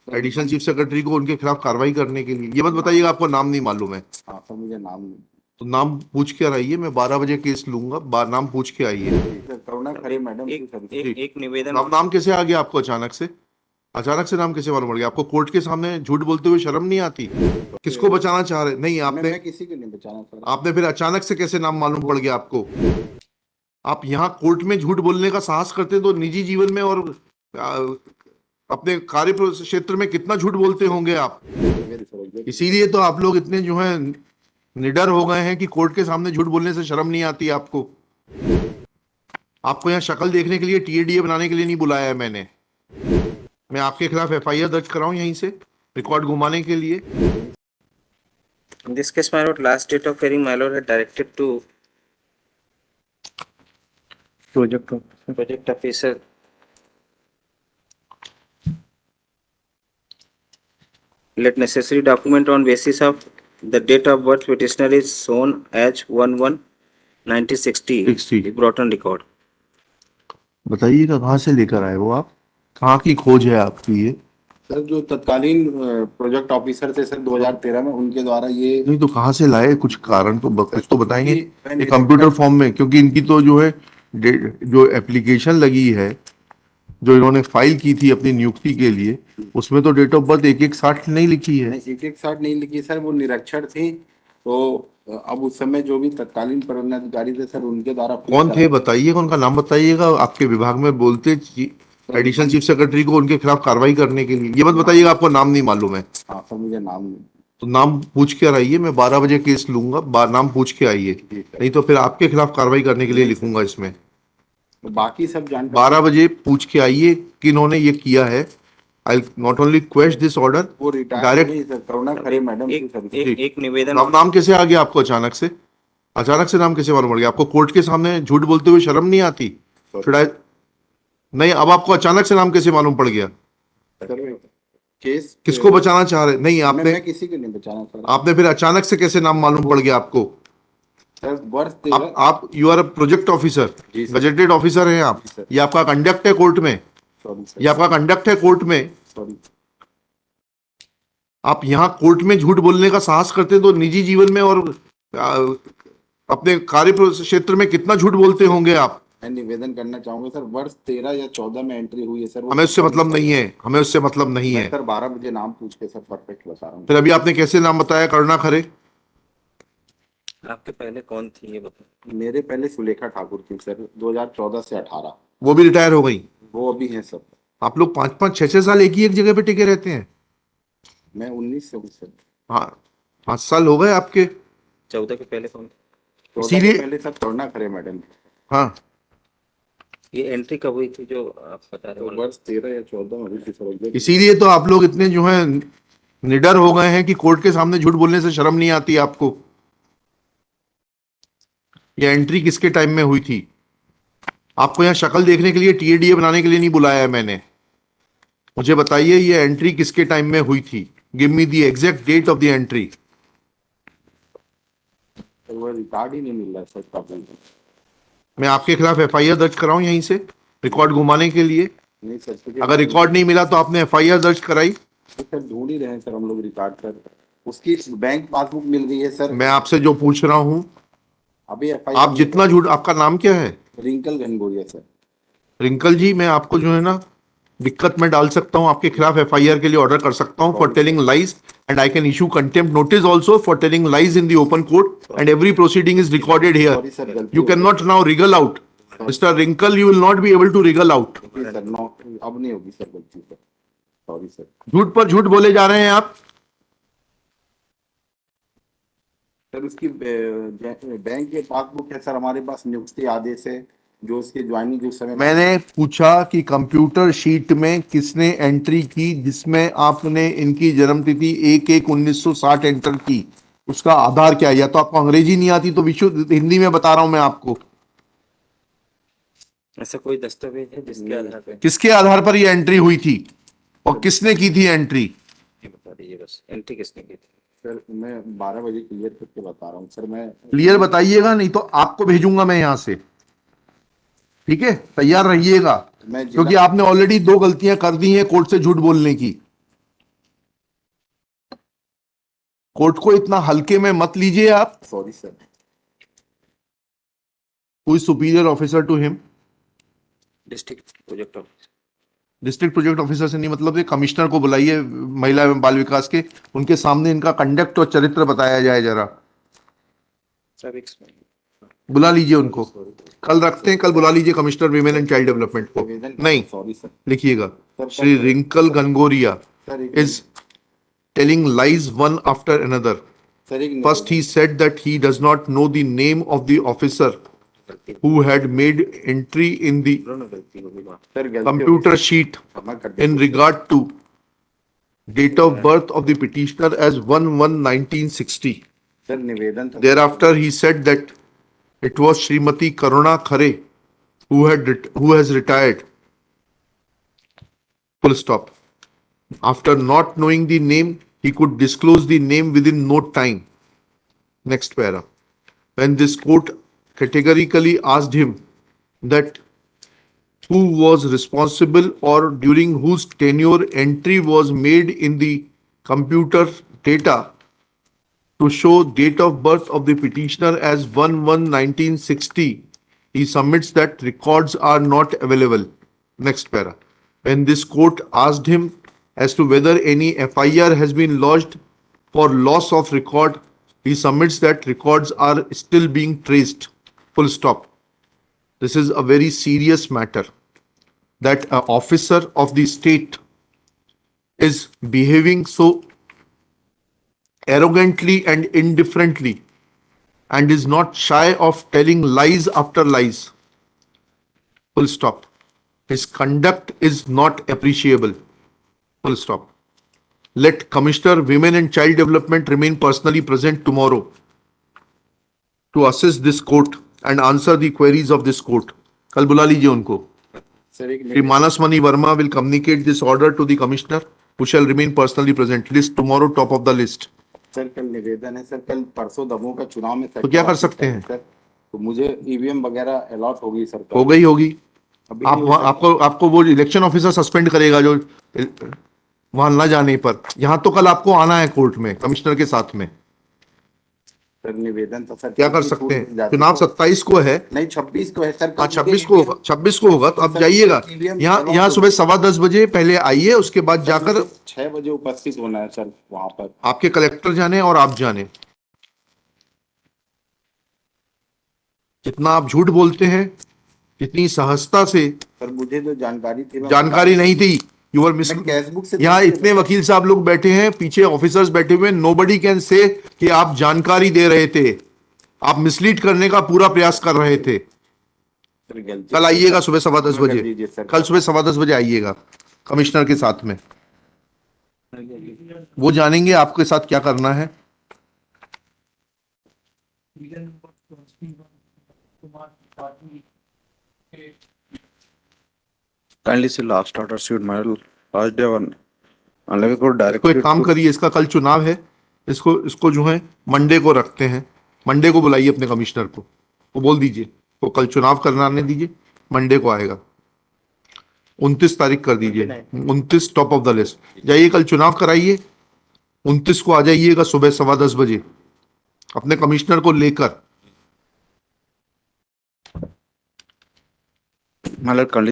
Additional chief secretary को उनके खिलाफ कार्रवाई करने के लिए। ये मत बताइएगा आपको नाम नहीं मालूम है। हाँ सर, मुझे नाम नहीं। तो नाम पूछ के आइए, मैं 12 बजे केस लूंगा। नाम पूछ के आइए। सर करुणा खरे मैडम की सर। एक निवेदन। नाम कैसे आ गया आपको अचानक से? अचानक से नाम कैसे मालूम पड़ गया आपको? कोर्ट के सामने झूठ बोलते हुए शर्म नहीं आती? किसको बचाना चाह रहे? नहीं आपने मैं किसी को नहीं बचाना सर। आपने फिर अचानक से कैसे नाम मालूम पड़ गया आपको? आप यहाँ कोर्ट में झूठ बोलने का साहस करते तो निजी जीवन में और आ, अपने कार्य क्षेत्र में कितना झूठ बोलते होंगे आप। इसीलिए तो आप लोग इतने जो है निडर हो गए हैं कि कोर्ट के सामने झूठ बोलने से शर्म नहीं आती आपको। आपको यहाँ शक्ल देखने के लिए, टीएडीए बनाने के लिए नहीं बुलाया है मैंने। मैं आपके खिलाफ एफआईआर दर्ज कराऊं यहीं से रिकॉर्ड घुमाने के लिए। In this case, my lord, last date of hearing, my lord had directed to project officer. Let necessary document on basis of the date of birth petitioner is shown as 1/1/1960 be brought on record. बताइएगा कहाँ से लेकर आए वो? आप कहाँ की खोज है आपकी ये? सर जो तत्कालीन प्रोजेक्ट ऑफिसर थे सर 2013 में, उनके द्वारा ये। नहीं तो कहाँ से लाए? कुछ कारण तो कुछ तो बताएंगे। ये कंप्यूटर फॉर्म में, क्योंकि इनकी तो जो है जो एप्लीकेशन लगी है, जो इन्होंने फाइल की थी अपनी नियुक्ति के लिए, उसमें तो डेट ऑफ बर्थ 1160 नहीं लिखी है। 1160 नहीं लिखी सर, वो निरक्षर थी। तो अब उस समय जो भी तत्कालीन पदाधिकारी थे सर, उनके द्वारा। कौन थे बताइएगा, उनका नाम बताइएगा। आपके विभाग में बोलते एडिशनल चीफ सेक्रेटरी को उनके खिलाफ कार्रवाई करने के लिए। ये मत बताइएगा आपको नाम नहीं मालूम है। हाँ सर, मुझे नाम नहीं। तो नाम पूछ के आइए, मैं 12 बजे केस लूंगा। नाम पूछ के आइए, नहीं तो फिर आपके खिलाफ कार्रवाई करने के लिए लिखूंगा इसमें। तो बाकी सब जानकारी 12 बजे पूछ के आइए कि इन्होंने ये किया है। I not only question this order, वो डायरेक्ट। करुणा खरे मैडम की सर। एक निवेदन। नाम कैसे आ गया आपको अचानक से? अचानक से नाम कैसे मालूम पड़ गया आपको? कोर्ट के सामने झूठ बोलते हुए शर्म नहीं आती? नहीं, अब आपको अचानक से नाम कैसे मालूम पड़ गया? केस किसको बचाना चाह रहे? नहीं आपने मैं किसी को नहीं बचाना सर। आपने फिर अचानक से कैसे नाम मालूम पड़ गया आपको? सर वर्ष आप you are a project officer, gazetted officer हैं आप। ये आपका कंडक्ट है कोर्ट में। ये आपका कंडक्ट है कोर्ट में। सॉरी। आप यहाँ कोर्ट में झूठ बोलने का साहस करते तो निजी जीवन में और अपने कार्य क्षेत्र में कितना झूठ बोलते होंगे आप। मैं निवेदन करना चाहूंगा सर, वर्ष 13 या 14 में एंट्री हुई है सर। हमें उससे मतलब नहीं है, हमें उससे मतलब नहीं है सर 12 बजे नाम पूछ के सर परफेक्ट बता रहा हूँ। फिर अभी आपने कैसे नाम बताया? करुणा खरे। आपके पहले कौन थी ये बताओ। मेरे पहले सुलेखा ठाकुर थी सर, 2014 से 18। वो भी रिटायर हो गई? वो अभी हैं सर। आप लोग 5-5, 6-6 साल एक ही एक जगह पे टिके रहते हैं। मैं 19 से हूँ सर। हाँ, 5 साल हो गए आपके। 14 के पहले कौन? इसीलिए पहले सर करुणा खरे मैडम। हाँ, ये एंट्री कब हुई थी जो आप बता रहे हो? वर्ष 13 या 14 में हुई थी सर। इसीलिए तो आप लोग इतने जो है निडर हो गए हैं कि कोर्ट के सामने झूठ बोलने से शर्म नहीं आती आपको। ये एंट्री किसके टाइम में हुई थी? आपको यहाँ शक्ल देखने के लिए, टीएडीए बनाने के लिए नहीं बुलाया है मैंने। मुझे बताइए ये एंट्री किसके टाइम में हुई थी? Give me the exact date of the entry. वो रिकॉर्ड ही नहीं मिल रहा सर कब। मैं आपके खिलाफ एफआईआर दर्ज कराऊं यहीं से रिकॉर्ड घुमाने के लिए? नहीं सर, अगर रिकॉर्ड नहीं मिला तो आपने एफआईआर दर्ज कराई? सर ढूंढ ही रहे हैं सर हम लोग रिकॉर्ड कर। उसकी बैंक पासबुक मिल गई है सर। मैं आपसे जो पूछ रहा हूं, अभी आप जितना झूठ, आपका नाम क्या है? रिंकल घनघोरिया सर। रिंकल जी, मैं आपको जो है ना दिक्कत में डाल सकता हूं। आपके खिलाफ एफआईआर के लिए ऑर्डर कर सकता हूं for telling lies, and I can issue contempt notice also for telling lies in the open court, and every proceeding is recorded here. You can not now wriggle out mister Rinkal, you will not be able to wriggle out. Sir no, अब नहीं होगी sir गलती sir. Sorry sir. झूठ पर झूठ बोले जा रहे हैं आप। सर उसकी बैंक के पासबुक है सर हमारे पास, नियुक्ति आदेश है जो उसकी ज्वाइनिंग उस समय। मैंने पूछा कि कंप्यूटर शीट में किसने एंट्री की जिसमें आपने इनकी जन्मतिथि 1/1/1960 एंटर की, उसका आधार क्या है? या तो आपको अंग्रेजी नहीं आती तो विशुद्ध हिंदी में बता रहा हूं मैं आपको। ऐसा कोई दस्तावेज है जिसके आधार पे? किसके आधार पर ये एंट्री हुई थी और किसने की थी एंट्री? ये बता दीजिए बस, एंट्री किसने की थी? सर मैं 12 बजे क्लियर करके बता रहा हूँ सर। मैं क्लियर बताइएगा, नहीं तो आपको भेजूंगा मैं यहां से। ठीक है, तैयार रहिएगा, क्योंकि आपने ऑलरेडी 2 गलतियां कर दी हैं कोर्ट से झूठ बोलने की। कोर्ट को इतना हल्के में मत लीजिए आप. Sorry sir. Who is superior officer to him? District project office. District project officer से नहीं मतलब ये कमिश्नर को बुलाइए महिला एवं बाल विकास के, उनके सामने इनका कंडक्ट और चरित्र बताया जाए जरा. Sir, explain. बुला लीजिए उनको. कल रखते हैं, कल बुला लीजिए commissioner women and child development को. नहीं, सॉरी सर. लिखिएगा. Shri Rinkal Gangoria is telling lies one after another. Sir एक First, he said that he does not know the name of the officer who had made entry in the sir गलती computer sheet क्षमा कर in regard to date of birth of the petitioner as 1/1/1960. Sir निवेदन था. Thereafter, he said that it was Srimati Karuna Khare who has retired. Full stop. After not knowing the name, he could disclose the name within no time. Next para. When this court categorically asked him that who was responsible or during whose tenure entry was made in the computer data to show date of birth of the petitioner as 1/1/1960, he submits that records are not available. Next para. When this court asked him as to whether any FIR has been lodged for loss of record, he submits that records are still being traced. Full stop. This is a very serious matter that an officer of the state is behaving so arrogantly and indifferently and is not shy of telling lies after lies. Full stop. His conduct is not appreciable. Full stop. Let Commissioner Women and Child Development remain personally present tomorrow to assist this court and answer the queries of this court. कल बुला लीजिए उनको. Sir एक Sri Manas Mani Verma will communicate this order to the commissioner who shall remain personally present. List tomorrow top of the list. Sir कल निवेदन है sir. कल परसों दमोह का चुनाव में तो क्या कर सकते हैं? सर तो मुझे ईवीएम वगैरह अलॉट होगी सर. हो गई होगी. अभी आप नहीं हुआ, आपको वो इलेक्शन ऑफिसर सस्पेंड करेगा जो वहां न जाने पर. यहां तो कल आपको आना है कोर्ट में कमिश्नर के साथ में. सर निवेदन तो सर क्या कर सकते हैं? चुनाव 27 को है. नहीं 26 को है सर. हाँ 26 को होगा. 26 को होगा तो आप जाइएगा. यहाँ सुबह 10:15 बजे पहले आइए, उसके बाद जाकर 6 बजे उपस्थित होना है सर वहां पर. आपके कलेक्टर जाने और आप जाने. जितना आप झूठ बोलते हैं, इतनी सहजता से. सर मुझे तो जानकारी थी. जानकारी नहीं थी. You are miss. कैशबुक से यहाँ इतने वकील साहब लोग बैठे हैं, पीछे ऑफिसर्स बैठे हुए. नोबडी कैन से कि आप जानकारी दे रहे थे. आप मिसलीड करने का पूरा प्रयास कर रहे थे. कल आइएगा सुबह 10:15 बजे. कल सुबह 10:15 बजे आइएगा कमिश्नर के साथ में. वो जानेंगे आपके साथ क्या करना है. Kindly see last order suit my last day one. Unless को direct. तो एक काम करिए, इसका कल चुनाव है, इसको जो है मंडे को रखते हैं. मंडे को बुलाइए अपने कमिश्नर को, वो बोल दीजिए वो कल चुनाव कराने दीजिए. मंडे को आएगा. 29 तारीख कर दीजिए. 29 टॉप ऑफ द लिस्ट. जाइए कल चुनाव कराइए. 29 को आ जाइएगा सुबह 10:15 बजे अपने कमिश्नर को लेकर. My lord, kindly